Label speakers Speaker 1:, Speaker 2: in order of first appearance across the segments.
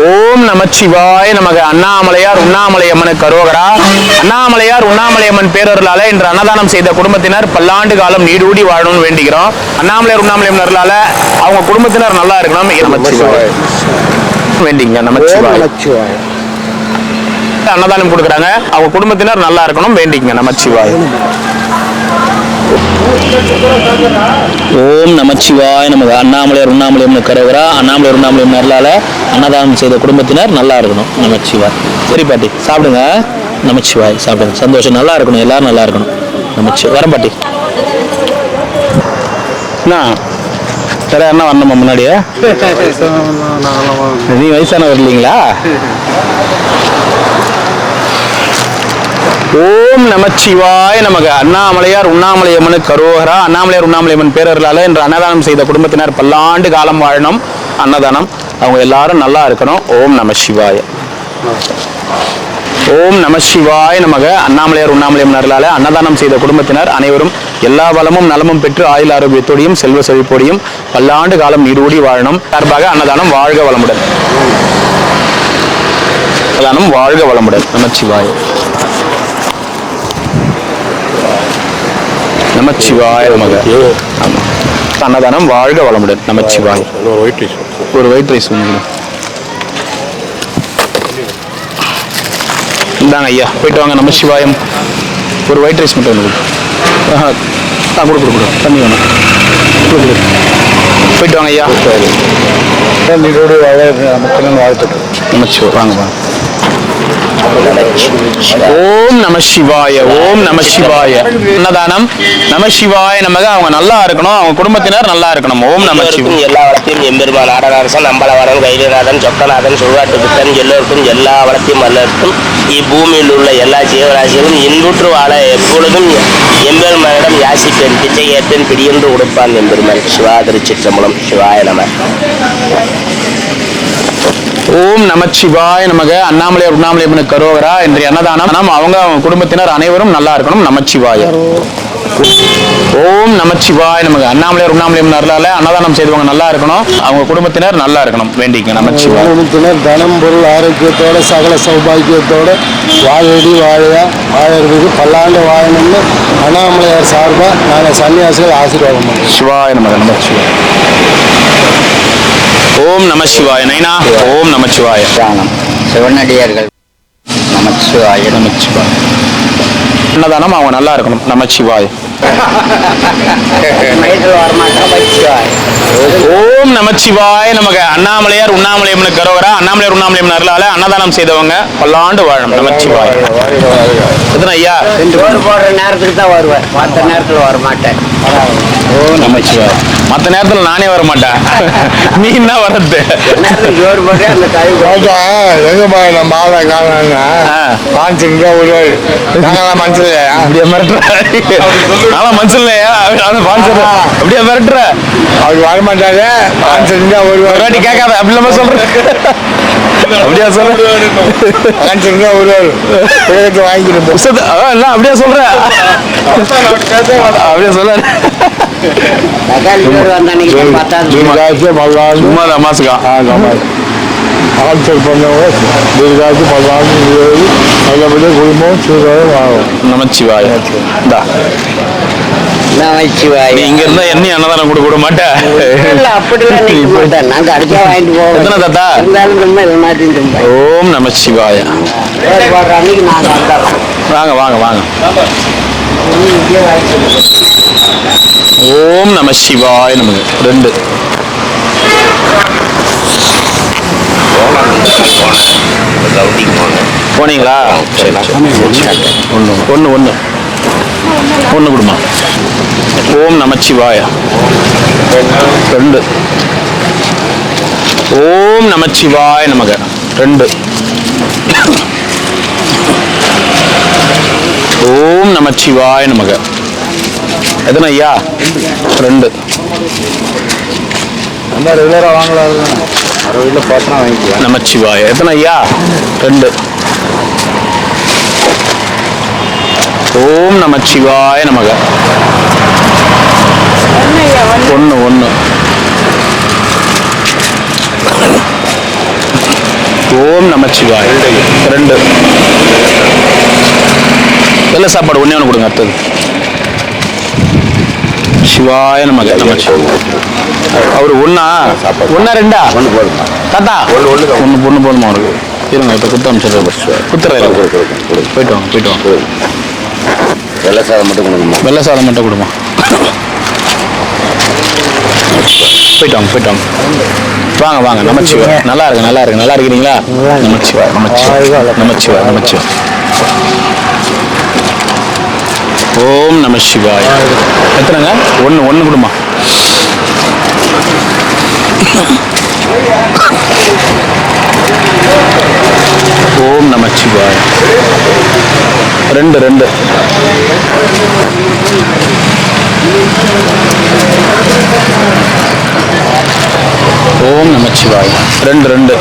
Speaker 1: ஓம் நமச்சிவாய நமக. அண்ணாமலையார் உண்ணாமலையம்மன் கரோகரா. அண்ணாமலையார் உண்ணாமலையம்மன் பேரருளால இன்று அன்னதானம் செய்த குடும்பத்தினர் பல்லாண்டு காலம் நீடூடி வாழணும்னு வேண்டிக்கிறோம். அண்ணாமலையார் உண்ணாமலையம்மன் அருளால அவங்க குடும்பத்தினர் நல்லா இருக்கணும் வேண்டிங்க. நமச்சிவாய. அன்னதானம் கொடுக்குறாங்க, அவங்க குடும்பத்தினர் நல்லா இருக்கணும் வேண்டிங்க. நமச்சிவாய. ஓம் நமச்சிவாய நமக. அண்ணாமலையார் உண்ணாமலையம்மன் கரோகரா. அண்ணாமலையார் உண்ணாமலையம்மன் அருளால அன்னதானம் செய்த குடும்பத்தினர் நல்லா இருக்கணும். நமச்சிவாய். சரி பாட்டி சாப்பிடுங்க. நமச்சிவாய் சாப்பிடுங்க. சந்தோஷம், நல்லா இருக்கணும், எல்லாரும் நல்லா இருக்கணும். நமச்சிவாய். வரேன் பாட்டி. என்ன வேற என்ன வரணுமா முன்னாடியே? நீ வயசானவர் இல்லைங்களா? ஓம் நமச்சிவாய நமக. அண்ணாமலையார் உண்ணாமலையம்மன் கரோகரா. அண்ணாமலையார் உண்ணாமலையம்மன் பேரருளால இன்று அன்னதானம் செய்த குடும்பத்தினர் பல்லாண்டு காலம் வாழணும். அன்னதானம் அவங்க எல்லாரும் நல்லா இருக்கணும். ஓம் நமசிவாய. ஓம் நமசிவாய நமக. அண்ணாமலையார் உண்ணாமலையம்மன் அருளால அன்னதானம் செய்த குடும்பத்தினர் அனைவரும் எல்லா வளமும் நலமும் பெற்று ஆயுள் ஆரோக்கியத்தோடையும் செல்வ செழிப்போடையும் பல்லாண்டு காலம் நீடூடி வாழணும். சார்பாக அன்னதானம் வாழ்க வளமுடன். அன்னதானம் வாழ்க வளமுடன். நமச்சிவாய. நமச்சிவாய நமக. அன்னதானம் வாழ்க வளமுடன். நமச்சிவாய. ஒரு ஒயிட் ரைஸ் இந்தாங்க ஐயா, போயிட்டு வாங்க. நமசிவாயம். ஒரு ஒயிட் ரைஸ் மட்டும் ஒன்று கொடு கொடு. தண்ணி வேணும். போயிட்டு வாங்க ஐயா. வாழ்த்துக்கள். நமச்சிவாய். வாங்க வாங்க. ஓம் நமசிவாய. ஓம் நமசிவாய. அன்னதானம் நமசிவாய நமக. அவங்க நல்லா இருக்கணும், அவங்க குடும்பத்தினர் நல்லா இருக்கணும். ஓம் நமசிவாய.
Speaker 2: எல்லா வளத்தையும் எம்பெருமான் ஆடராசன் அம்பலவரன் கைலிநாதன் சொக்கநாதன் சுழ்வாட்டு புத்தன் எல்லோருக்கும் எல்லா வளத்தையும் வல்லருக்கும் இப்பூமியில் உள்ள எல்லா ஜீவராசிகளும் இன்புற்று வாழ எப்பொழுதும் எம்பெருமானிடம் யாசிப்பேன், பிச்சை ஏற்பேன், பிடியென்று கொடுப்பான் எம்பெருமான். சிவா திருச்சிற்றம்பலம். சிவாய நம.
Speaker 1: ஓம் நமச்சிவாய நமக. அண்ணாமலையார் உண்ணாமலையம்மன் கரோகரா. இன்றைய அன்னதானம் அவங்க குடும்பத்தினர் அனைவரும் நல்லா இருக்கணும். நமச்சிவாய. ஓம் நமச்சிவாய நமக. அண்ணாமலையார் உண்ணாமலையம்மன் அருளால அன்னதானம் செய்தவங்க நல்லா இருக்கணும், அவங்க குடும்பத்தினர் நல்லா இருக்கணும் வேண்டிங்க. நமச்சிவாய.
Speaker 3: குடும்பத்தினர் தனம் பொருள் ஆரோக்கியத்தோட சகல சௌபாகியத்தோட வாழடி வாழையா வாழறதுக்கு பல்லாண்டு வாழணும்னு அண்ணாமலையார் சார்பாக நாங்கள் சன்னியாசிகள் ஆசீர்வாதம் பண்ணுறோம்.
Speaker 1: சிவாய நமக. நமச்சிவாய. ஓம் நமசிவாய. நைனா. ஓம் நமச்சிவாய.
Speaker 2: சிவனடியார்கள். நமச்சிவாய.
Speaker 1: நமச்சிவாய. அன்னதானம் அவங்க நல்லா இருக்கணும். நமச்சிவாய. ஓம் நமச்சிவாய நமக. அண்ணாமலையார் உண்ணாமலையம்மன் கரோகரா. அண்ணாமலையார் உண்ணாமலையம்மன் அருளால அன்னதானம் செய்தவங்க பல்லாண்டு வாழணும். நமச்சிவாய. எத்தனை ஐயா?
Speaker 2: போடுற நேரத்துக்கு தான் வருவேன், மற்ற நேரத்தில் வர மாட்டேன்.
Speaker 1: ஓ நமச்சிவாய. மற்ற நேரத்தில் நானே வர மாட்டேன், நீ என்ன வர்றது?
Speaker 2: ஜோறு போட்டு அந்த
Speaker 3: எங்கம்மா நம்ம ஆளை காணாங்க பாஞ்சுங்க ஒரு மனசுல
Speaker 1: அப்படியே மிரட்டுற. ஆனா மனசுலையா அப்படியே மிரட்டுற.
Speaker 3: அவர் வரமாட்டாரு. பாஞ்சுங்க ஒரு
Speaker 1: வாட்டி கேட்காத அப்படி இல்லாம சொல்ற. அப்படியா சொல்ற?
Speaker 3: பாஞ்சுங்க ஒரு வாங்கிக்கிறோம்.
Speaker 1: அப்படியே சொல்ற. அப்படியே சொல்ல. சும்மா தமாசுக்கா.
Speaker 3: ஆன்சர் பண்ணவங்க தீர்காய்ச்சி பல்லாண்டு நல்லபடியாக குடும்பம் சூழலும் வாழும்.
Speaker 1: நமச்சிவாய.
Speaker 2: நமச்சிவாய்.
Speaker 1: இங்க இருந்தா என்ன அன்னதானம் கொடுக்க மாட்டேன்.
Speaker 2: நாங்க அடிச்சா வாங்கிட்டு போவோம்.
Speaker 1: எத்தனை தாத்தா? ஓம் நமச்சிவாய. வாங்க வாங்க வாங்க. ஓம் நமசிவாய நமக்கு. 2 போனீங்களா? ஒன்று கொடுமா. ஓம் நமச்சிவாய. 2 ஓம் நமச்சிவாய நமக. 2 ஓம் நமச்சிவாய நமக. எத்தனை ஐயா? 2
Speaker 3: நம்ம ரெகுலராக வாங்கலாம். 60 பார்த்தா வாங்கிக்கலாம்.
Speaker 1: நமச்சிவாய. எத்தனை ஐயா? 2 ஓம் நமச்சிவாய நமக. 1 ஓம் நமச்சிவாய். 2 வெள்ளை சாப்பாடு ஒண்ணே ஒன்று கொடுங்க. அடுத்தது சிவாய நமக. அவரு ஒன்னா 2 தாத்தா ஒண்ணு போதுமா அவருக்கு? இருங்க இப்ப குத்த அமைச்சிடுறேன். குத்துறாரு. போயிட்டு வாங்க.
Speaker 3: வெள்ளை சாதம் மட்டும் கொடுங்க.
Speaker 1: வெள்ளை சாதம் மட்டும் கொடுமா. போயிட்டு வாங்க. வாங்க நமச்சிவாய். நல்லா இருக்கிறீங்களா? நமச்சிவாய். ஓம் நம சிவாய். எத்தனைங்க? ஒன்று கொடுமா. ஓம் நம சிவாய். 2 ஓம் நமச்சிவாய். 2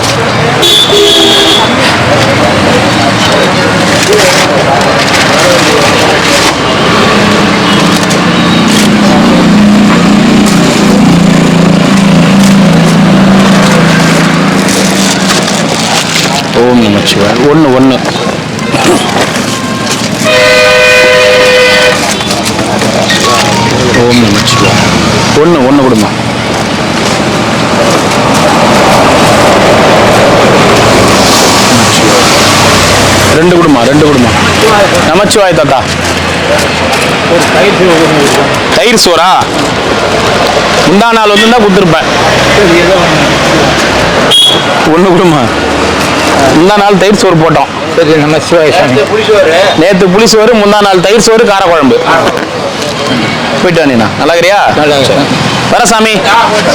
Speaker 1: ஓம் நமச்சிவாய். 1 ஓம் நமச்சிவாய். 1 கொடுமா. ரெண்டு கொடுமா. நமச்சிவாய் தாத்தா. தயிர் சோறா? முந்தா நாள் வந்துருந்தா கொடுத்துருப்பேன். 1 கொடுமா. முந்தா நாள் தயிர் சோறு போட்டோம். நேற்று புளிசோறு, முந்தா நாள் தயிர் சோறு, காரக்குழம்பு. போயிட்டு வந்தீங்கன்னா நல்லா இருக்கிறியா? வர சாமி.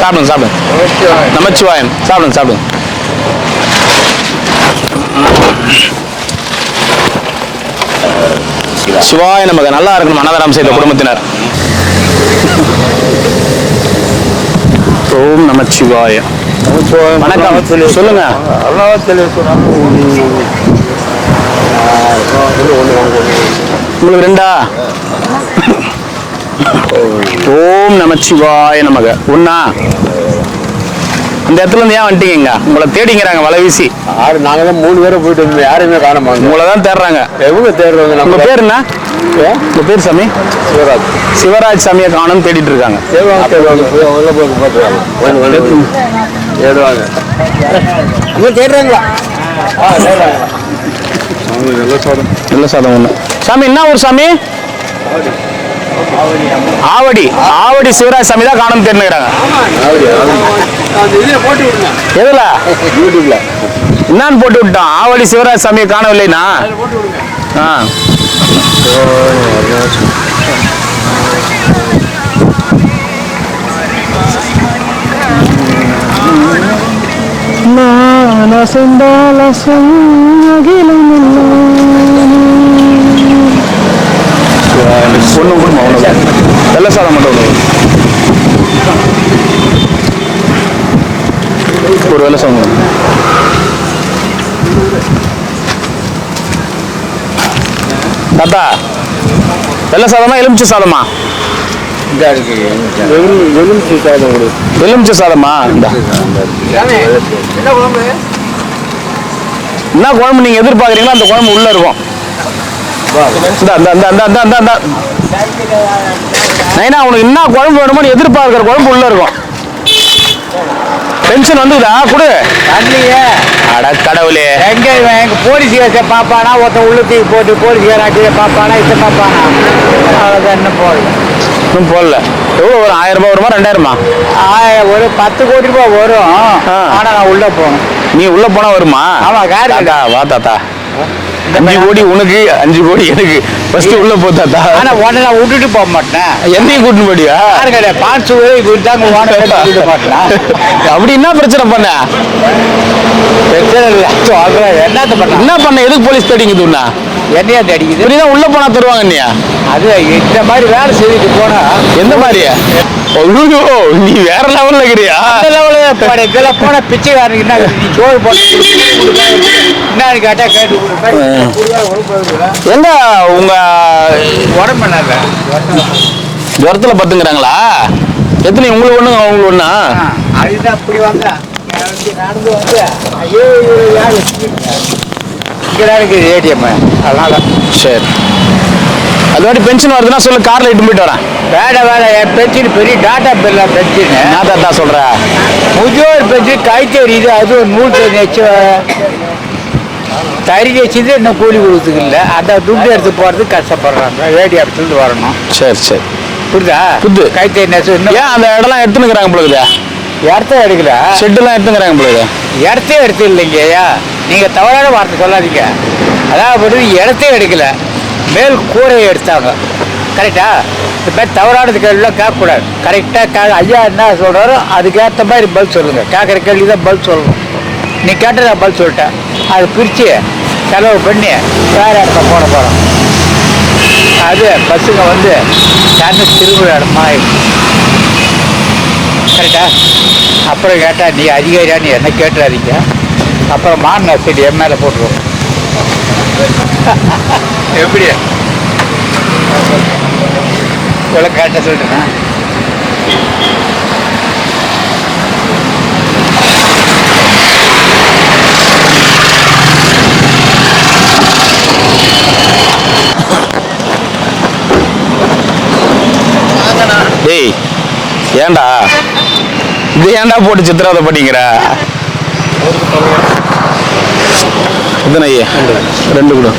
Speaker 1: சாப்பிடுங்க. நமச்சிவாயம். சாப்பிடுங்க. சிவாய நமக்கு. நல்லா இருக்கணும் அன்னதானம் செய்த குடும்பத்தினர். ஓம் நமச்சிவாய. வணக்கம். சொல்லுங்க. உங்களுக்கு 2 ஓம் நமச்சிவாய நமக. 1 அந்த இடத்துல இருந்து ஏன் வந்துட்டீங்க? உங்களை தேடிங்கிறாங்க வலை வீசி.
Speaker 3: நாங்க தான் 3 பேரை போயிட்டு வந்தோம். யாருமே காணமா.
Speaker 1: உங்களை தான் தேடுறாங்க.
Speaker 3: எவங்க தேடுறாங்க?
Speaker 1: உங்க பேர் என்ன? உங்க பேர் சாமி? சிவராஜ் சாமியை காணும் தேடிட்டு இருக்காங்க. நல்ல சாதம் 1. சாமி என்ன ஊர் சாமி? ஆவடி சிவராஜ் சாமி தான் காணும் தேடினுக்கிறாங்க. எதுல? யூடியூப்ல. என்னன்னு போட்டு விட்டான்? ஆவடி சிவராஜ் சாமியை காணவில்லைனா? வெள்ள சாதம் மட்டும் ஒரு வெள்ள சாதம். தாத்தா வெள்ள சாதமா எலுமிச்சை சாதமா? எலுமிச்சை சாதமா? என்ன குழம்பு நீங்க எதிர்பார்க்கறீங்களோ அந்த குழம்பு உள்ள இருக்கும். நைனா உனக்கு என்ன குழம்பு வேணுமோ எதிர்பார்க்கிற குழம்பு உள்ள இருக்கும். டென்ஷன் வந்துதா? குடு. அட கடவுளே.
Speaker 4: எங்க போலீஸ் கேஸை பாப்பானா ஒருத்தன் உள்ளத்துக்கு போட்டு போலீஸ் கேராட்டிய பாப்பானா இதை பாப்பானா அவ்வளோதான். என்ன போடல.
Speaker 1: இன்னும் போடல. எவ்வளோ வரும்? 1000 ரூபாய் வருமா 2000மா?
Speaker 4: ஒரு 10 கோடி ரூபாய் வரும். ஆனா நான் உள்ள போகணும்.
Speaker 1: நீ உள்ள போனா வருமா?
Speaker 4: ஆமா.
Speaker 1: தாத்தா வா தாத்தா. 5 கோடி உனக்கு, 5 கோடி எனக்கு. ஃபர்ஸ்ட் உள்ள போ தாத்தா.
Speaker 4: ஆனா உடனே நான் விட்டுட்டு போக மாட்டேன்.
Speaker 1: என்னையும் கூட்டிட்டு போடியா?
Speaker 4: பான்சு விட்டாங்க விட்டுட்டு மாட்டேன்.
Speaker 1: அப்படி என்ன பிரச்சனை பண்ண?
Speaker 4: என்னத்த பண்ண?
Speaker 1: என்ன பண்ண? எதுக்கு போலீஸ் தேடிங்குதுன்னா?
Speaker 4: என்னையா தேடிக்குது?
Speaker 1: இப்படிதான் உள்ள போனா தருவாங்க. இல்லையா?
Speaker 4: அது இந்த மாதிரி வேலை செய்துட்டு போனா
Speaker 1: எந்த மாதிரி? நீ வேற லெவல்ல இருக்கிறியா?
Speaker 4: இதெல்லாம் போன பிச்சைக்காரனுக்கு என்ன நீ சோறு போட்டு என்னன்னு கேட்டா கேட்டு
Speaker 1: எங்க உங்க
Speaker 4: உடம்பு பண்ணாங்க
Speaker 1: ஜுரத்துல பத்துங்கிறாங்களா? எத்தனை? உங்களுக்கு ஒண்ணு அவங்களுக்கு ஒண்ணா?
Speaker 4: அதுதான் அப்படி வந்தா நடந்து வந்து ஐயோ யாரு இங்கே தான் இருக்குது ஏடிஎம், அதனால.
Speaker 1: சரி, அது மாதிரி பென்ஷன் வருதுன்னா சொல்லு, காரில் இட்டு போயிட்டு வரேன்.
Speaker 4: வேலை என் பென்ஷன் பெரிய டாட்டா பில்லா பென்ஷன்.
Speaker 1: நான் தாத்தா சொல்கிறேன்.
Speaker 4: முதியோர் பென்ஷன் கைத்தறி இது, அது ஒரு நூல் தறி வச்சது இன்னும் கூலி கொடுத்துக்கு இல்லை. அந்த துட்டு எடுத்து போகிறதுக்கு கஷ்டப்படுறாங்க. ஏடிஎம்லேருந்து வரணும்.
Speaker 1: சரி.
Speaker 4: புரியுதா?
Speaker 1: புது
Speaker 4: கைத்தறி நெசவு இன்னும்
Speaker 1: ஏன் அந்த இடம்லாம் எடுத்துனுக்குறாங்க பொழுது?
Speaker 4: இடத்த எடுக்கல,
Speaker 1: ஷெட்டுலாம் எடுத்துங்கிறாங்க பொழுது.
Speaker 4: இடத்தே எடுத்து இல்லைங்க ஐயா, நீங்கள் தவறான வார்த்தை சொல்லாதீங்க. அதாவது இடத்தையும் எடுக்கல, மேல் கூரையை எடுத்தாங்க. கரெக்டா? இந்த மாதிரி தவறானது கேள்விலாம் கேட்கக்கூடாது. கரெக்டாக ஐயா என்ன சொல்கிறாரோ அதுக்கேற்ற மாதிரி பதில் சொல்லுங்கள். கேட்குற கேள்வி தான் பதில் சொல்லணும். நீ கேட்டதை பதில் சொல்லிட்டேன். அதை பிரித்து செலவு பண்ணி வேறு இடத்த போட போகிறோம். அது பஸ்ஸுங்க வந்து சேர்ந்து திருவிழா இடமா கரெக்டா? அப்புறம் கேட்டால் நீ அதிகாரியான்னு என்ன கேட்டுறாதீங்க. அப்புறம் மாறின சரி என் மேலே போட்டுருவோம். எப்படி இவ்வளோ கரெக்டாக சொல்லிட்டேன்னா?
Speaker 1: டேய், ஏன்டா இது ஏன்டா போட்டு சித்திரவதை பண்ணிக்கிற? எத்தனை ஐயா? 2 கூட.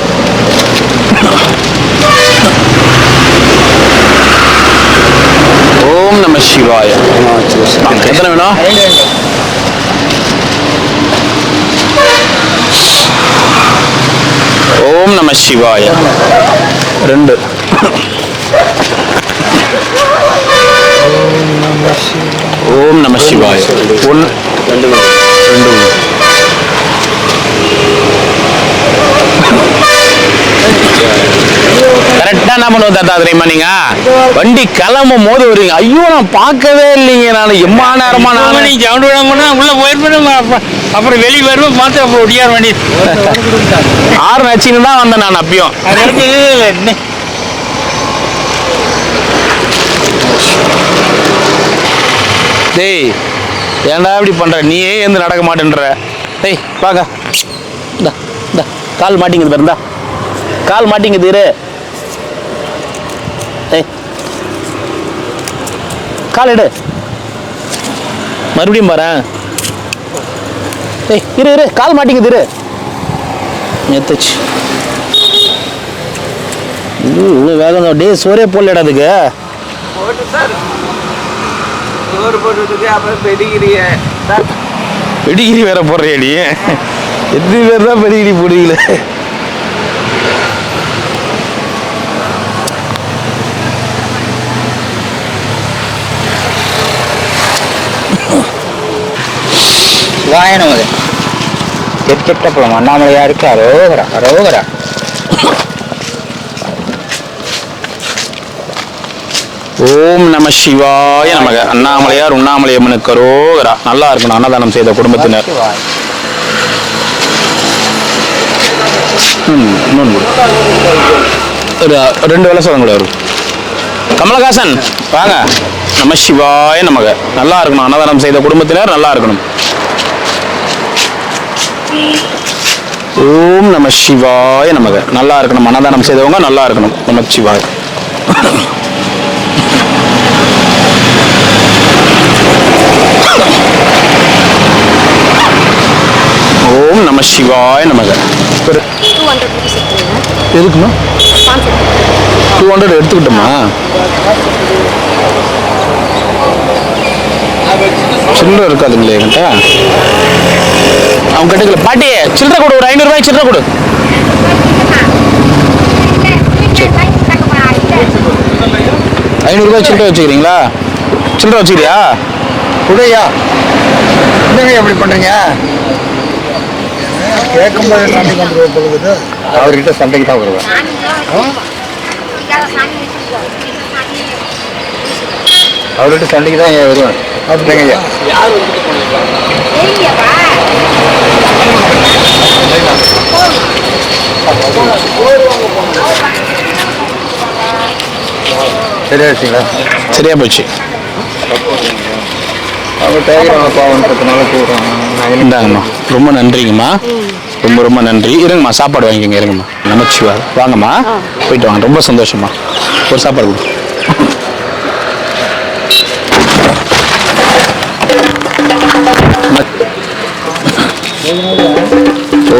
Speaker 1: ஓம் நம சிவாய. எத்தனை வேணும்? ஓம் நம சிவாய. 2. ஓம் நம சிவாய. 1 2 கரெக்டா என்ன பண்ணுவோம் தாத்தா தெரியுமா? நீங்க வண்டி கிளம்பும் போது வருவீங்க. ஐயோ நான் பார்க்கவே இல்லைங்க, நான் எம்மா நேரமா நான்
Speaker 4: சவுண்ட் விடாம உள்ள போயிருப்பேன். அப்புறம் வெளியே வருவேன் பார்த்து அப்புறம் ஒடியார் வண்டி
Speaker 1: 6 நச்சுன்னு தான் வந்தேன் நான் அப்பயும். டேய் ஏன்டா இப்படி பண்ற? நீயே எந்த நடக்க மாட்டேன்ற. டேய் வாங்க, இந்த கால் மாட்டிங்குது பாருந்தா, கால் மாட்டிங்குது. இரு, ஏய் கால் எடு, மறுபடியும் பாரு. ஏய் இரு கால் மாட்டிங்குது. இரு எத்துச்சு. இவ்வளோ வேகம் தான். டே சோறே போடலடா அதுக்கு. பெடிகிரி வேற போடுறியாடி? எத்தனை பேர் தான் பெடிகிரி போடுவீங்களே?
Speaker 4: வாயனம் அது கெட்டப்பழம் அண்ணாமலையாருக்கு அரோகரா அரோகரா.
Speaker 1: ஓம் நம சிவாய நமக. அண்ணாமலையார் உண்ணாமலையம்மனுக்கு அரோகரா. நல்லா இருக்கணும் அன்னதானம் செய்த குடும்பத்தினர். ஒரு 2 வேலை சொல்ல கூட. கமலஹாசன் வாங்க. நம சிவாய நமக. நல்லா இருக்கணும் அன்னதானம் செய்த குடும்பத்தினர், நல்லா இருக்கணும். ஓம் நம சிவாய நமக. நல்லா இருக்கணும் அன்னதானம் செய்தவங்க, நல்லா இருக்கணும். நம சிவாய. ஓம் நம சிவாய நமக.
Speaker 5: 200 rupees எடுத்துருங்க.
Speaker 1: எதுக்குமா? 200 எடுத்துக்கிட்டோமா? சில்லறை இருக்காதுங்களே என்கிட்ட. அவங்க கிட்ட பாட்டி சில்லறை கொடு, ஒரு 500 ரூபாய் சில்லறை கொடு. 500 ரூபாய் சில்லறை வச்சுக்கிறீங்களா? சில்லறை வச்சுக்கிறியா?
Speaker 4: உடையா என்னங்க எப்படி பண்றீங்க? கேட்கும்போது சண்டைக்கு வந்துருவோம் பொழுது. அவர்கிட்ட சண்டைக்கு தான் வருவேன். அவர்கிட்ட சண்டைக்கு தான் வருவேன். அப்படிங்க ஐயா. சரியா வச்சுங்களா?
Speaker 1: சரியா போச்சு.
Speaker 4: அவங்க தேவையான பாவன்றதுனால கூடுறாங்க.
Speaker 1: இந்தாங்கம்மா, ரொம்ப நன்றிங்கம்மா. ரொம்ப ரொம்ப நன்றி. இருங்கம்மா, சாப்பாடு வாங்கிக்கோங்க. இருங்கம்மா. நமச்சிவா, வாங்கம்மா, போயிட்டு வாங்க. ரொம்ப சந்தோஷமா. ஒரு சாப்பாடு கொடு.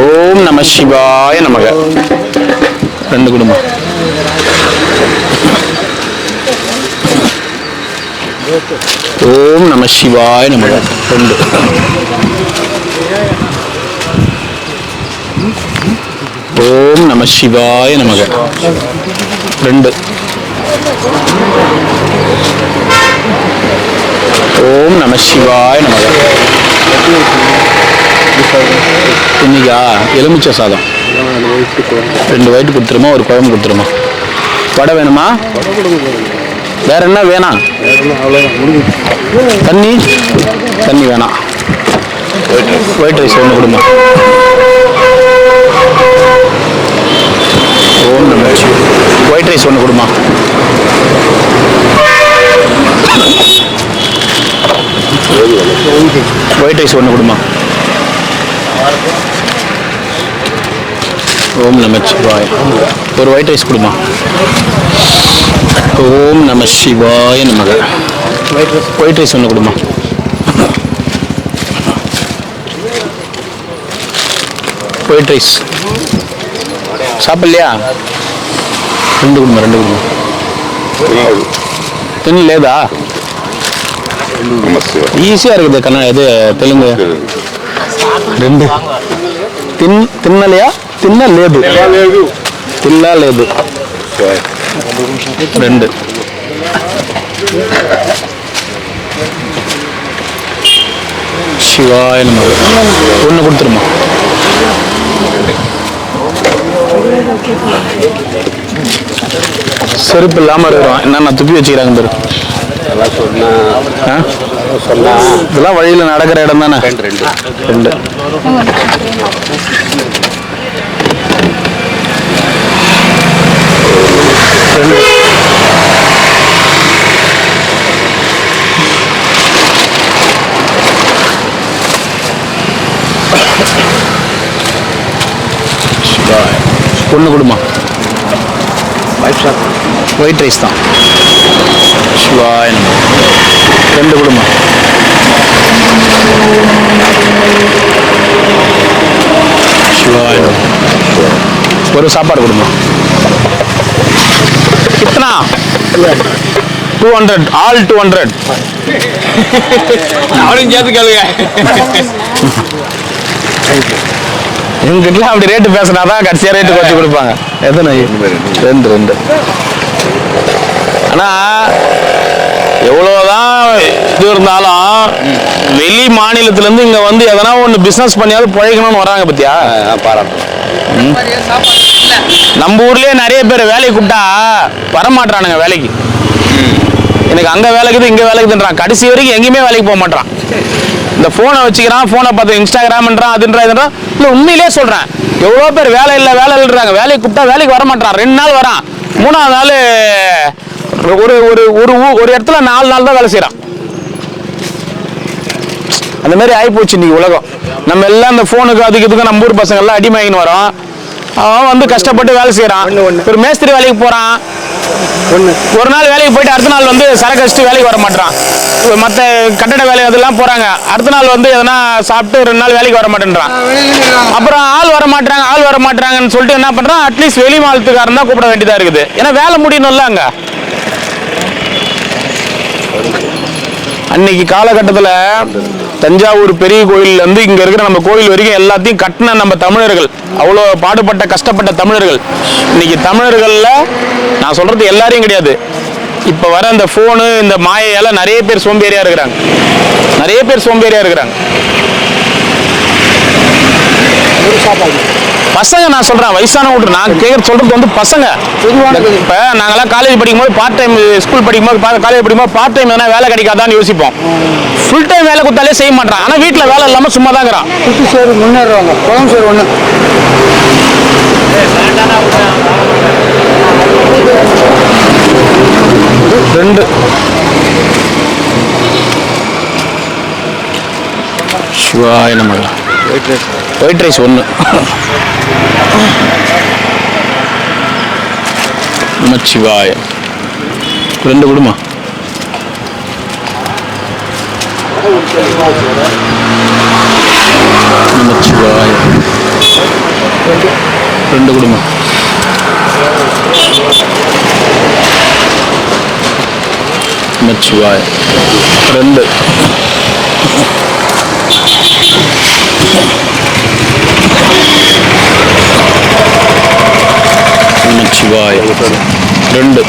Speaker 1: ஓம் நம சிவாய நமக. 2 குடும்பம். ஓம் நம சிவாய நமக. 2. ஓம் நம சிவாய நமக. 2. ஓம் நம சிவாய நமக. இன்னைக்கா எலுமிச்சை சாதம் 2 வயிட்டு கொடுத்துருமா, ஒரு குழம்பு கொடுத்துருமா. வடை வேணுமா? வேற என்ன வேணாம்? தண்ணி வேணாம். ஒயிட் ரைஸ் 1 கொடுமா. ஓம் நம ஒயிட் ரைஸ் 1 கொடுமா. ஒயிட் ரைஸ் 1 கொடுமா. ஓம் நம சிவாய. ஒரு ஒயிட் ரைஸ் கொடுமா. ஓம் நம சிவாய நமக. ஒயிட் ரைஸ் 1 கொடுமா. ஒயிட் ரைஸ் சாப்பிடலையா? 2 கொடுமா. 2 கொடுமா. தின்னு లేదా? ఈజీగా இருக்குது కన్నా. ఇది తెలుగు 2 తిన్నలేయా? తిన్నలేదు. తిన్నలేదు. 2 சிவாய நமக. 1 கொடுத்துருமா. செருப்பு இல்லாமல் இருக்கிறோம். என்னென்ன துப்பி வச்சுக்கிறாங்க பேர். இதெல்லாம் வழியில் நடக்கிற இடம் தானே. 2. ஒன்று கொடுமா. ஒயிட் ரைஸ் தான். சிவாய 2 கொடுமா. சிவாய ஒரு சாப்பாடு கொடுமா. कितना 200 all 200 அவரையும் சேர்த்து கேளுங்க. இவங்ககிட்ட அப்படி ரேட்டு பேசினாதான் கடைசியாக ரேட்டு குறைச்சி கொடுப்பாங்க. எத்தனை? 2. ஆனால் எவ்வளோதான் இது இருந்தாலும் வெளி மாநிலத்திலேருந்து இங்கே வந்து எதனா ஒன்று பிஸ்னஸ் பண்ணியாவது பிழைக்கணும்னு வராங்க. பத்தியா நம்ம ஊர்லேயே நிறைய பேர் வேலைக்கு கூப்பிட்டா வரமாட்டானுங்க வேலைக்கு. எனக்கு அங்கே வேலைக்குது இங்கே வேலைக்குதுன்றான். கடைசி வரைக்கும் எங்கேயுமே வேலைக்கு போக மாட்டான். இந்த ஃபோனை வச்சுக்கிறான், ஃபோனை பார்த்து இன்ஸ்டாகிராம்ன்றான், அதுன்றான் இதுன்றான். இல்லை உண்மையிலே சொல்கிறேன், எவ்வளோ பேர் வேலை இல்லைன்றாங்க. வேலைக்கு கூப்பிட்டா வேலைக்கு வர மாட்டான். 2 நாள் வரான், 3ஆவது நாள் ஒரு ஒரு ஒரு இடத்துல 4 நாள் தான் வேலை செய்கிறான். அந்த மாதிரி ஆகிப்போச்சு இன்னைக்கு உலகம். நம்ம எல்லாம் இந்த ஃபோனுக்கு அதுக்கு இதுக்கு நம்ம ஊர் பசங்க எல்லாம் அடிமையின்னு வரோம். அவன் வந்து கஷ்டப்பட்டு வேலை செய்கிறான். ஒரு மேஸ்திரி வேலைக்கு போகிறான், ஒரு நாள் வேலைக்கு போயிட்டு அடுத்த நாள் வந்து சரக்கு வச்சுட்டு வேலைக்கு வர மாட்டான். மற்ற கட்டட வேலை அதெல்லாம் போகிறாங்க, அடுத்த நாள் வந்து எதனா சாப்பிட்டு 2 நாள் வேலைக்கு வர மாட்டேன்றான். அப்புறம் ஆள் வர மாட்டாங்கன்னு சொல்லிட்டு என்ன பண்ணுறான், அட்லீஸ்ட் வெளி மாநிலத்துக்காரன் தான் கூப்பிட வேண்டியதாக இருக்குது. ஏன்னா வேலை முடியணும்ல அங்கே. அன்னைக்கு காலகட்டத்தில் தஞ்சாவூர் பெரிய கோயிலேருந்து இங்கே இருக்கிற நம்ம கோயில் வரைக்கும் எல்லாத்தையும் கட்டின நம்ம தமிழர்கள், அவ்வளோ பாடுபட்ட கஷ்டப்பட்ட தமிழர்கள். இன்னைக்கு தமிழர்களில் நான் சொல்கிறது எல்லாரையும் கிடையாது, இப்போ வர இந்த ஃபோனு இந்த மாயையால் நிறைய பேர் சோம்பேறியாக இருக்கிறாங்க. பசங்க நான் சொல்கிறேன், வயசானவங்க நான் சொல்கிறது வந்து பசங்க. இப்போ நாங்கள்லாம் காலேஜ் படிக்கும்போது பார்ட் டைம், ஸ்கூல் படிக்கும்போது காலேஜ் படிக்கும்போது பார்ட் டைம் எதனா வேலை கிடைக்காதான்னு யோசிப்போம். ஃபுல் டைம் வேலை கொடுத்தாலே செய்ய மாட்டான். ஆனால் வீட்டில் வேலை இல்லாமல் சும்மா தான் இருக்கிறான்.
Speaker 3: குட்டி சேர் முன்னேறுவாங்க. குளம் சேர் 1
Speaker 1: 2 சிவாய நமக. White rice 1. நமச்சிவாய 2 கொடுமா. நமச்சிவாய 2 கொடுமா. நமச்சிவாய 2. நமச்சிவாய 2.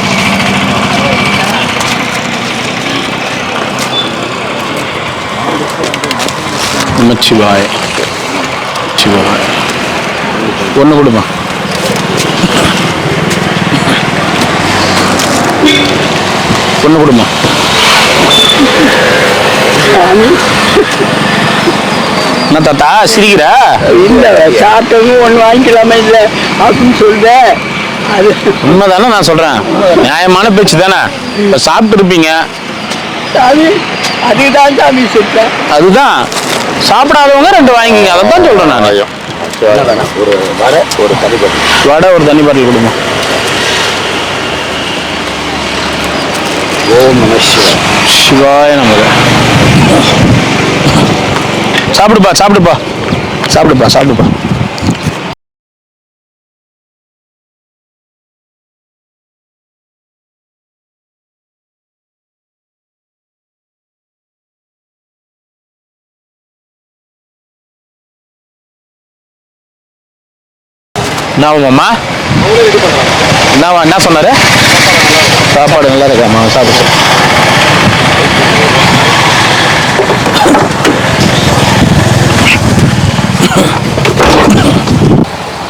Speaker 1: நமச்சிவாய சிவாய 1 கொடுமா. ஒன்று கொடுமா. என்ன தாத்தா சிரிக்கிற?
Speaker 4: இல்லை சாப்பிட்டவங்க ஒன்று வாங்கிக்கலாமே இல்லை அப்படின்னு சொல்லுவேன். அது
Speaker 1: உண்மைதானே நான் சொல்கிறேன், நியாயமான பேச்சு தானே. இப்போ சாப்பிட்டு இருப்பீங்க.
Speaker 4: சாமி அதுதான் சாமி சொல்கிறேன்.
Speaker 1: அதுதான் சாப்பிடாதவங்க 2 வாங்கிக்கிங்க, அதை தான் சொல்கிறேன் நான்.
Speaker 2: ஒரு வடை ஒரு தண்ணி பாட்டில்.
Speaker 1: வடை ஒரு தண்ணி பாட்டில் கொடுமா.
Speaker 2: ஓம் நம சிவாய.
Speaker 1: சிவாய நமக. சாப்பிடுப்பா சாப்பிடுப்பா சாப்பிடுப்பா சாப்பிடுப்பா. என்னவாம்மா? என்ன சொன்னாரு? சாப்பாடு நல்லா இருக்காம்மா, சாப்பிடு.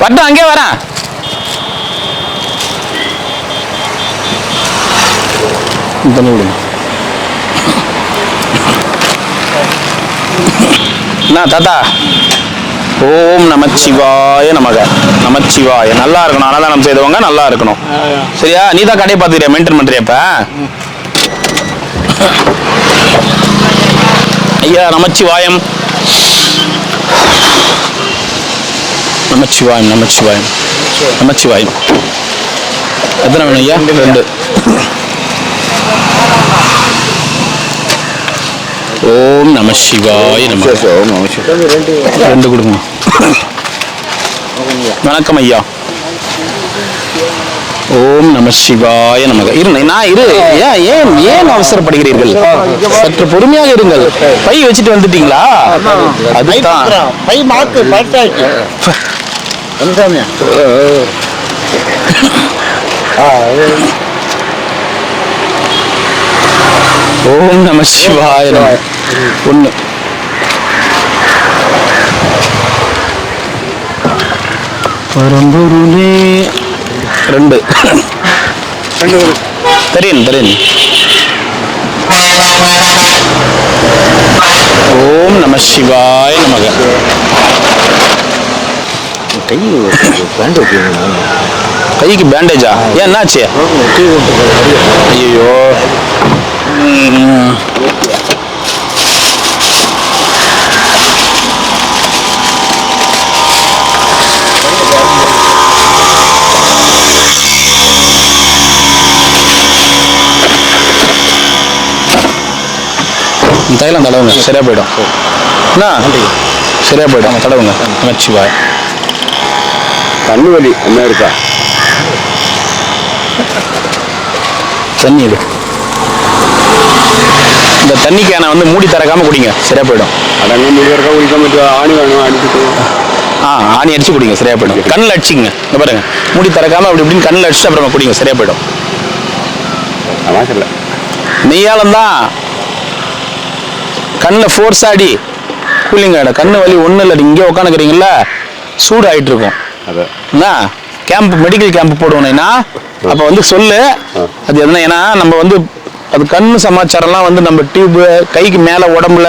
Speaker 1: வரட்டும், அங்கே வரேன். தண்ணி விடுங்க. என்ன தாத்தா? ஓம் நமச்சிவாய நமக. நமச்சிவாய. நல்லா இருக்கணும், அன்னதானம் செய்தவங்க நல்லா இருக்கணும். சரியா? நீ தான் கடையை பார்த்துக்கிறியா, மெயின்டைன் பண்றியா? இப்ப ஐயா நமச்சிவாயம். நமச்சிவாயம் நமச்சிவாயம் நமச்சிவாயம். எத்தனை வேணும் ஐயா? 2. ஓம் நம சிவாய நம. 2 கொடுங்க. வணக்கம் ஐயா. ஓம் நம சிவாய நமக. ஏன் அவசரப்படுகிறீர்கள்? சற்று பொறுமையாக இருங்கள். பை வச்சுட்டு வந்துட்டீங்களா? அதுதான்
Speaker 3: பை மாக்கு பட்டாச்சு.
Speaker 1: ஓம் நம சிவாய நம. 1. பரம்பொருளே 2. தெரியும். ஓம் நம சிவாய நமக. கைக்கு பேண்டேஜா? ஏன் என்னாச்சு? ஐயோ தைலம் தடவுங்க, சரியா போயிடும். என்ன சரியா போயிடும், தடவுங்க. நமச்சிவாய்.
Speaker 2: கண்ணு வலி என்ன இருக்கா?
Speaker 1: தண்ணி இது. இந்த தண்ணி கேனை வந்து மூடி திறக்காம குடிங்க, சரியா போயிடும்.
Speaker 2: அடங்க முடிவா குடிக்காம ஆணி வேணும் அடிச்சுட்டு.
Speaker 1: ஆணி அடிச்சு குடிங்க, சரியா போயிடும். கண்ணில் அடிச்சிங்க, இங்க பாருங்க, மூடி திறக்காம அப்படி இப்படின்னு கண்ணில் அடிச்சுட்டு அப்புறமா குடிங்க, சரியா போயிடும்.
Speaker 2: அவசரம்
Speaker 1: நெய்யாலந்தான் கண்ணில் ஃபோர்ஸ் ஆடி கூலிங் ஆகிடும். கண்ணு வலி ஒன்றும் இல்லை, இங்கே உட்காந்துக்கிறீங்களா சூடு ஆகிட்டு இருக்கும். என்ன கேம்ப், மெடிக்கல் கேம்ப் போடுவோம்னா அப்போ வந்து சொல்லு. அது எதுனா ஏன்னா நம்ம வந்து அது கண்ணு சமாச்சாரம்லாம் வந்து நம்ம டியூப்பு கைக்கு மேலே உடம்புல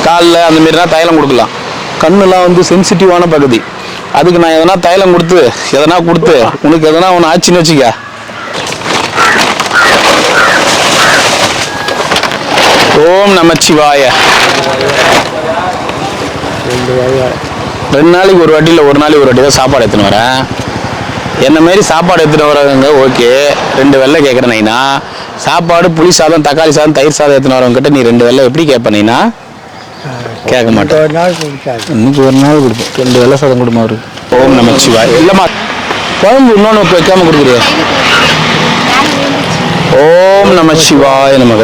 Speaker 1: காலில் அந்த மாரிலாம் தைலம் கொடுக்கலாம். கண்ணுலாம் வந்து சென்சிட்டிவான பகுதி. அதுக்கு நான் எதனா தைலம் கொடுத்து எதனா கொடுத்து உனக்கு எதனா ஒன்று ஆச்சுன்னு வச்சுக்க. ஓம் நமச்சிவாய. 2 நாளைக்கு ஒரு வாட்டி இல்லை ஒரு நாளைக்கு ஒரு வாட்டி தான் சாப்பாடு எடுத்துன்னு வரேன். என்ன மாரி சாப்பாடு எடுத்துகிட்டு வரவங்க ஓகே 2 வெள்ளை கேட்குறேன் நைனா. சாப்பாடு புளி சாதம் தக்காளி சாதம் தயிர் சாதம் எடுத்துன்னு வரவங்ககிட்ட நீ 2 வெள்ளை எப்படி கேட்ப நைனா? கேட்க மாட்டேன்.
Speaker 3: ஒரு நாள் கொடுக்காது.
Speaker 1: இன்னைக்கு ஒரு நாள் கொடுப்போம். 2 வெள்ளை சாதம் கொடுமா அவருக்கு. ஓம் நமச்சிவாய். இல்லைம்மா குழம்பு இன்னொன்று வைக்காம கொடுக்குறியா? ஓம் நமச்சிவாய நமக.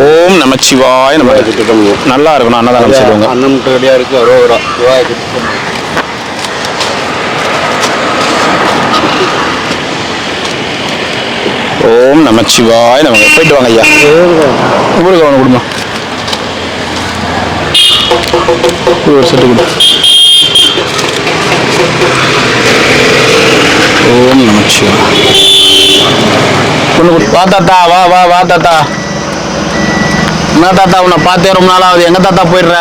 Speaker 1: ஓம் நமச்சிவாய நமக. நல்லா இருக்கணும் அன்னதானம் செய்வாங்க.
Speaker 3: அண்ணன் ரெடியா இருக்கு. அரோரா
Speaker 1: ஓம் நமச்சிவாய நமக. போயிட்டு வாங்க ஐயா. உங்களுக்கு அவனை கொடுமா. ஒரு செட்டு கொடு. ஓம் நமச்சிவாய. ஒன்று கொடு. வா தாத்தா வா வா வா தாத்தா. என்ன தாத்தா உன்னை பார்த்தே ரொம்ப நாள் ஆகுது. எங்க தாத்தா போயிடுற?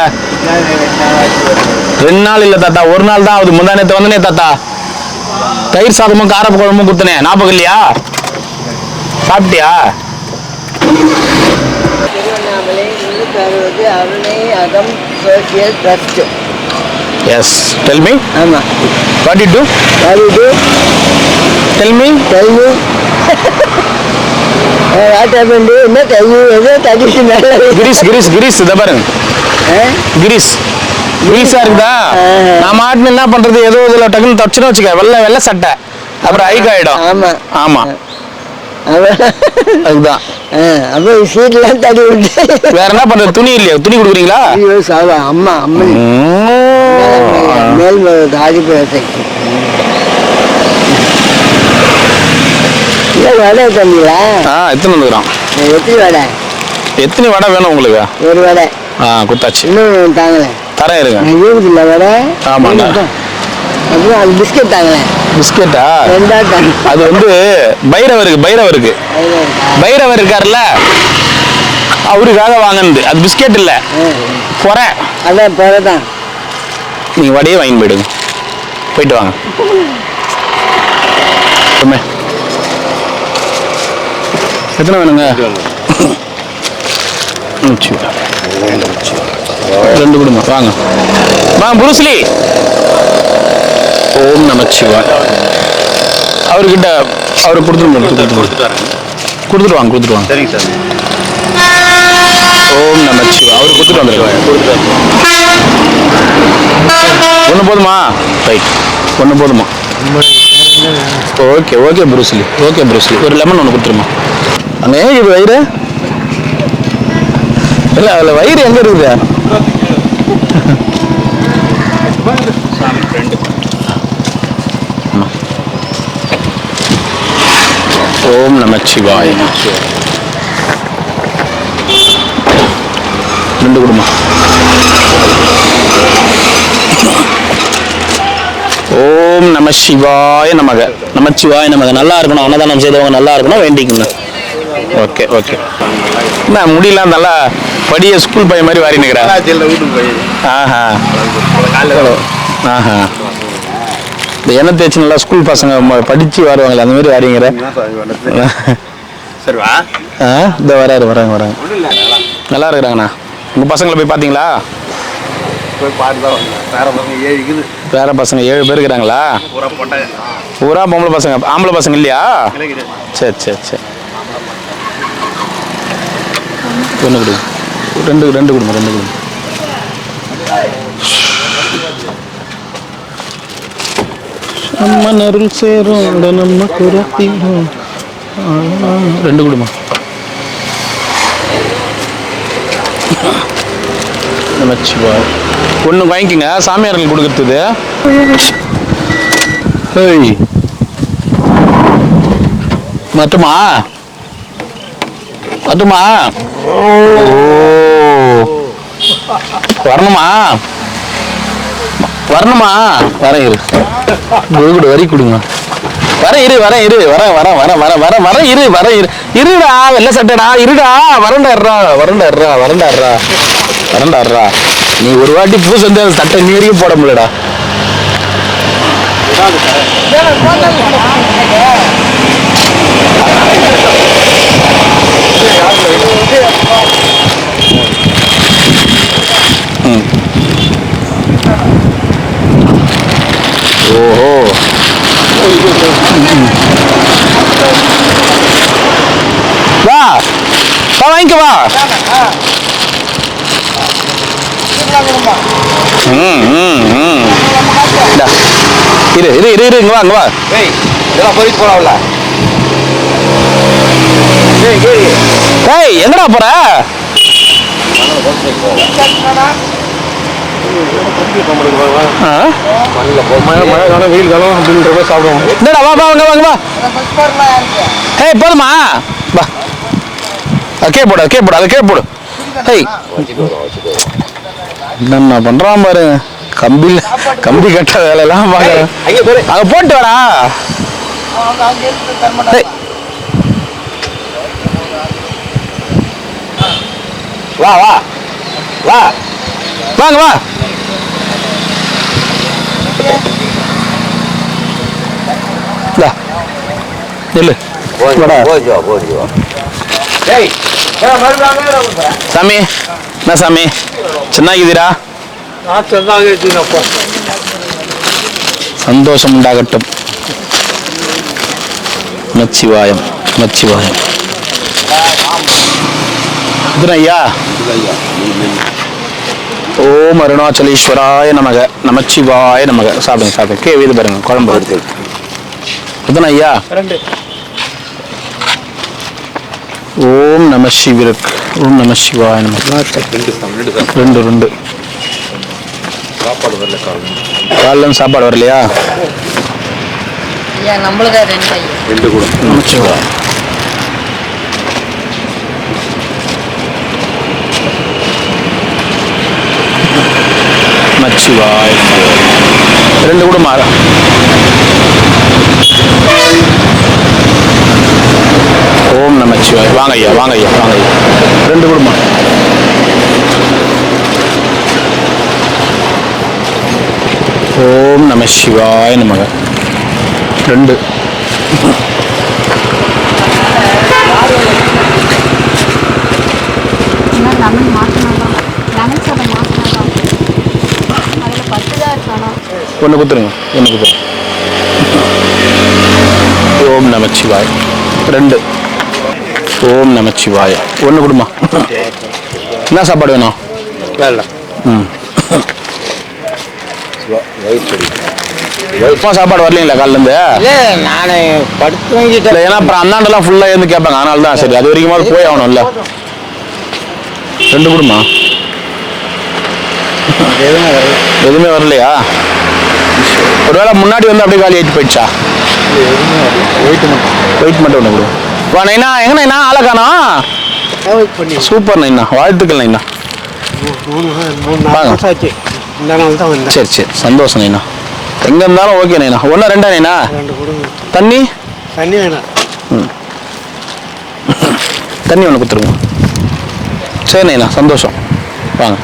Speaker 1: 2 நாள் இல்லை தாத்தா, ஒரு நாள் தான் ஆகுது. முந்தா நேற்று வந்தனே தாத்தா. தயிர் சாதமும் கார குழம்பும் கொடுத்தனே, ஞாபகம் இல்லையா? சாப்பிட்டியா?
Speaker 6: திருவண்ணாமலை 360 அருணை அகம் social trust.
Speaker 1: Yes. Tell me.
Speaker 6: ஆமா.
Speaker 1: What did you do? Tell me.
Speaker 6: What happened? என்ன கையு ஏதோ தடிச்சு மேல
Speaker 1: கிரீஸ் இதை பாருங்க. கிரீஸா இருக்குதா? நான் மாட்டின என்ன பண்றது? ஏதோ இதுல டக்குன்னு தச்சுன்னு வச்சுக்க. வெள்ளை சட்டை அப்புறம் ஐக் ஆயிடும். ஆமா அதுதான்.
Speaker 6: அப்போ சீட்லாம் தடி விட்டு
Speaker 1: வேற என்ன பண்றது? துணி இல்லையா? துணி கொடுக்குறீங்களா?
Speaker 6: அம்மா மேல் தாடி பேசக்கு வடை தந்தீங்களா?
Speaker 1: எத்தனை வந்துக்கிறோம்? எத்தனை வடை வேணும் உங்களுக்கு?
Speaker 6: ஒரு வடை.
Speaker 1: குத்தாச்சு.
Speaker 6: இன்னும் தாங்களே
Speaker 1: தரேன் இருங்க.
Speaker 6: இருக்குல்ல வடை?
Speaker 1: ஆமாங்க.
Speaker 6: அப்புறம் அது பிஸ்கெட் தாங்களே.
Speaker 1: பிஸ்கெட்டா?
Speaker 6: 2 தாங்க.
Speaker 1: அது வந்து பைரவர் இருக்காருல்ல, அவருக்காக வாங்கினது. அது பிஸ்கெட் இல்ல, பொறை.
Speaker 6: அதான் பொறை தான்.
Speaker 1: நீங்க வடையே வாங்கி போயிடுங்க. போயிட்டு வாங்க. எத்தனை வேணுங்க? 2 கொடுங்க. வாங்க புருஸ்லி. ஓம் நமச்சிவாய். அவர்கிட்ட அவரு கொடுத்துட்டு வாங்க.
Speaker 3: சரிங்க சார்.
Speaker 1: ஓம் நமச்சிவாய். அவரு கொடுத்துட்டு வந்துருக்காங்க. ஒன்று போதுமா? ரைட், ஒன்று போதுமா? Okay Bruce Lee. ஒரு லெமன் ஒன்று கொடுத்துருமா. அங்கே இது வயிறு இல்லை, அதில் வயிறு எங்கே இருக்குது? ஓம் நமச்சிவாய். 2 கொடுமா. ஓம் நமசிவாய நமக. நல்லா இருக்கணும். அன்னதானம் செய்தவங்க நல்லா இருக்கணும் வேண்டிக்கணும். ஓகே என்ன முடியலாம்? நல்லா படிய ஸ்கூல் பையன் மாதிரி வாரி நிற்கிறேன். இந்த எண்ணெய் தேய்ச்சி நல்லா ஸ்கூல் பசங்க படிச்சு வருவாங்களே அந்த மாதிரி வாரிங்கிற. இந்த வராங்க. நல்லா இருக்கிறாங்கண்ணா. உங்க பசங்களை போய் பார்த்தீங்களா? பேர பசங்க 7 பேர் இருக்கிறாங்களா? பூரா பொம்பளை பசங்க. ஆம்பளை பசங்க இல்லையா? சரி. ஒன்று கொடுங்க. 2 கொடுங்க. நம்ம நருள் சேரும் நம்ம குரத்திடும். 2 கொடுமா. நமச்சிவாய். 1 வாங்கிக்கங்க, சாமியார்கள் கொடுக்கறது. மட்டுமா? வரணுமா? வரேன் இரு. வரி கொடுங்க. வரேன் இரு. இருடா வெள்ள சட்டடா. இருடா. வரண்டாடுறா. நீ ஒரு வாட்டி பூ செஞ்சு அந்த சட்டை நீரையும் போட முடியலடா. ஓஹோ. வா வா வாங்கிக்க வா. இரு இரு இரு இரு இங்க வா இங்க வா.
Speaker 4: இதெல்லாம் போயிட்டு போலாம்ல.
Speaker 1: ஏய் எங்கடா போற?
Speaker 3: வெயில் காலம் அப்படின்றத சாப்பிடுவோம்.
Speaker 1: என்னடா வா வா வாங்க வாங்க வா. ஏய் போதுமா வா. கே போடு கே போடு அதை கே போடு. ஏய் என்னென்ன பண்றான் பாரு. கம்பி கட்ட வேலையெல்லாம் பாரு. அங்க போட்டு வரா.
Speaker 4: வா வா வா
Speaker 1: வாங்க வா. நில்லு சாமி. என்ன சாமி ಚೆನ್ನಾಗಿದ್ದೀರಾ? சந்தோஷம் உண்டாகட்டும். நமச்சிவாயம் நமச்சிவாயம். ஐயா ஓம் அருணாச்சலேஸ்வராய நமக நமச்சிவாய நமக. சாப்பிடுங்க சாப்பிடுங்க. கே வீது பாருங்க குழம்பு எடுத்து. இதுனா ஐயா ஓம் நம சிவிருக்கு. ஓம் நம சிவாய நம. ரெண்டு ரெண்டு
Speaker 5: சாப்பாடு வரல
Speaker 1: காலைல சாப்பாடு வரலையா?
Speaker 5: நம்மளுக்கு ரெண்டு
Speaker 1: கூட நமச்சிவாய. நமச்சிவாய ரெண்டு கூட மாற. ஓம் நமச்சிவாய. வாங்க ஐயா வாங்க ஐயா வாங்க ஐயா. ரெண்டு கூடமா. ஓம் நம சிவாய நமக. ரெண்டு
Speaker 5: லெமன் மாற்றினாதான் லெமன் சாதம் மாற்றினாதான் அதில் 10 தான் இருக்கானா.
Speaker 1: ஒன்று குத்துருங்க ஒன்று குத்துருங்க. ஓம் நமச்சிவாய. ரெண்டு ஓம் நமச்சிவாய. ஒன்று கொடுமா. என்ன சாப்பாடு வேணும்? ம் சாப்பாடு வரலீங்களா காலிலேருந்து?
Speaker 4: நான் படுத்து வாங்கிட்டேன்.
Speaker 1: ஏன்னா அப்புறம் அந்தாண்டெல்லாம் ஃபுல்லாக இருந்து கேட்பாங்க. அதனால தான் சரி அது வரைக்கும் போய் ஆகணும்ல. ரெண்டு கொடுமா. எதுவுமே வரலையா? ஒருவேளை முன்னாடி வந்து அப்படியே காலி ஆகிட்டு போயிடுச்சா? வெயிட் மட்டும் ஒன்று கொடு. வா நைனா எங்க நைனா ஆளை காணோம். சூப்பர் நைனா வாழ்த்துக்கள் நைனா. சரி சரி சந்தோஷம் நைனா. எங்க இருந்தாலும் ஓகே நைனா. ஒன்றா ரெண்டா நைனா? தண்ணி
Speaker 3: தண்ணி வேணாம்.
Speaker 1: ம் தண்ணி ஒன்று கொடுத்துருங்க. சரி நைனா சந்தோஷம். வாங்க.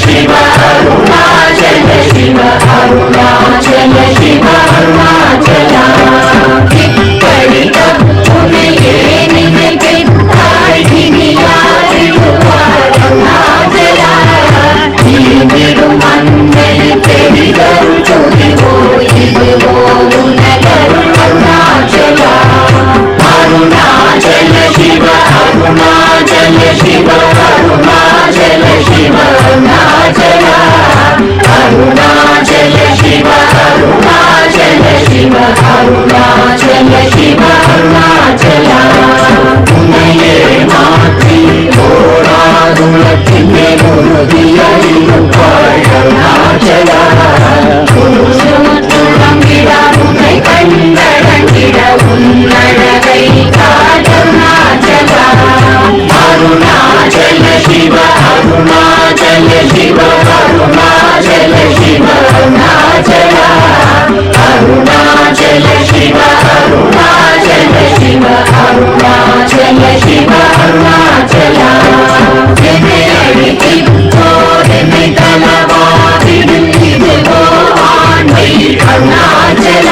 Speaker 7: Shiva, Arunachala Shiva, Shiv Arunachal Shiv Arunachal उन्नये माற்றி ஓடாதுலத்தின் உறுதியாய் அருணாச்சல உன்னை கண்டடங்கிட உன்னழகை காட்டருணாச்சல அருணாச்சல शिव अरुणाचल शिव अरुणाचल शिव अरुणाचल अरुणाचल शिव अरुणाचल शिव अरुणाचल शिव अरुणाचल அருணாச்சல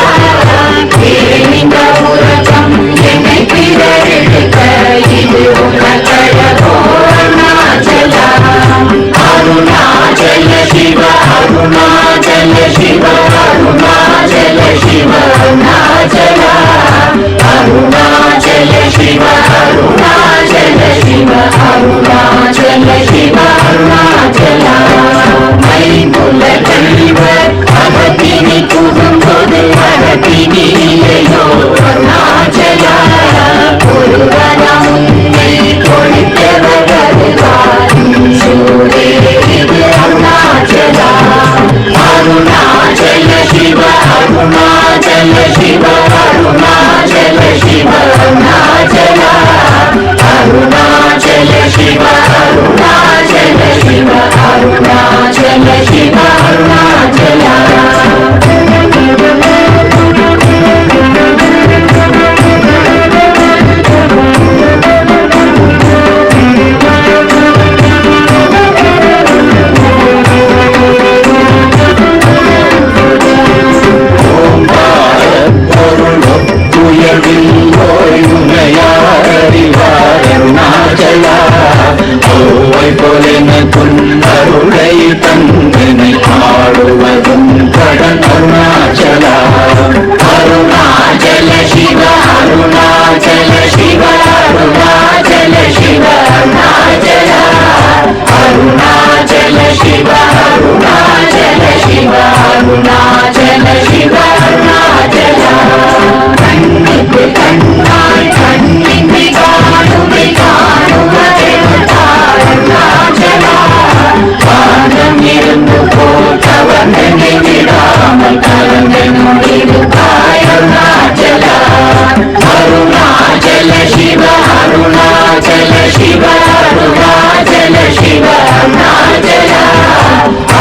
Speaker 7: கேளிந்த உலகம் என்னை பிறரெடுக்க இது உனக்கழகோ அருணாச்சல அருணாச்சல शिव अरुणाचल शिव अरुणाचल शिव अरुणाचल अरुणाचल शिव अरुणाचल शिव अरुणाचल शिव अरुणाचल மைமுல கழிவர் அகத்தினி புகும்போது அகத்தினியோ அருணாச்சல ஒருவரம் உன்னை கொடுத்தவர் சூரே இது அருணாச்சல अरुणाचल शिव अरुणाचल शिव अरुणाचल शिव अरुणाचल अरुणाचल शिव अरुणाचल शिव अरुणाचल शिव अरुणाचल அருணாச்சல ஓவை போலென கொண்டருளை தந்தனை ஆடுவதும் கடன் அருணாச்சல அருணாச்சல शिव अरुणाचल शिव अरुणाचल शिव अरुणाचल अरुणाचल शिव अरुणाचल शिव अरुणाचल शिव अरुणाचल கண்ணுக்கு கண்ணாய் கண்ணின்றி காணுமை காணுவதெருணாச்சல பாதம் இருந்து போட்டவனை விடாமல் கலந்து முடிவுக்காய் அருணாச்சல அருணாச்சல शिव अरुणाचल शिव अरुणाचल शिव अरुणाचल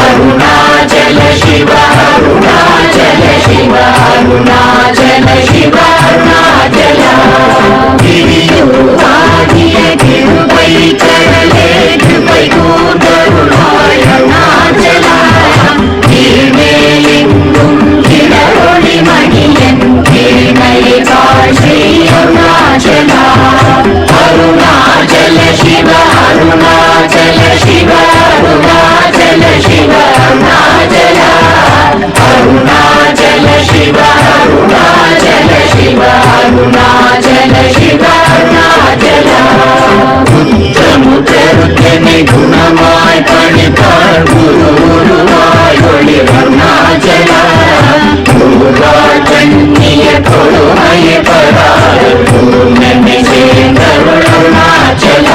Speaker 7: अरुणाचल शिव अरुणाचल शिव अरुणाचल शिव अरुणाचल गिरियुवादिय கிருபை கடலே கிருபை கூந்தருளாய் அருணாச்சல கீழ்மேலெங்கும் கிளரொளி மணியன் கீழ்மையை காட்சி அருணாச்சல अरुणाचल शिव अरुणाचल शिव अरुणाचल शिव अरुणाचल अरुणाचल शिव अरुणाचल शिव अरुणाचल शिव अरुणाचल உத்தமுத்தருக்கனை குணமாய் பணிப்பார் குருவாய் ஒளி அருணாச்சல குருவாய் கண்ணிய கொடுமைய பராத பூர்ணனை சேர்ந்தருள் அருணாச்சல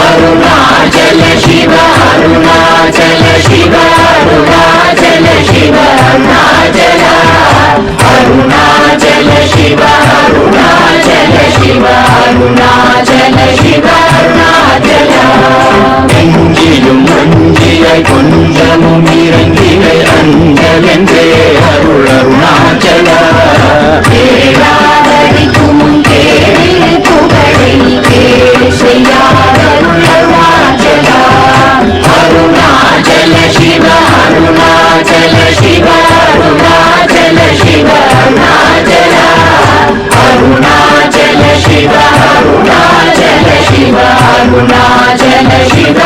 Speaker 7: अरुणाचल शिव अरुणाचल शिव अरुणाचल शिव अरुणाचल अरुणाचल शिव अरुणाचल शिव अरुणाचल शिव अरुणाचल எங்கிலும் மஞ்சியாய் கொஞ்சமும் இறங்கினை அஞ்சலென்றே அருள் அருணாச்சல கேளாதரிக்கும் கேளில் புகழை கேள் செய்யாதருள் அருணாச்சல अरुणाचल शिव अरुणाचल शिव अरुणाचल शिव अरुणाचल अरुणाचल शिव अरुणाचल शिव अरुणाचल शिव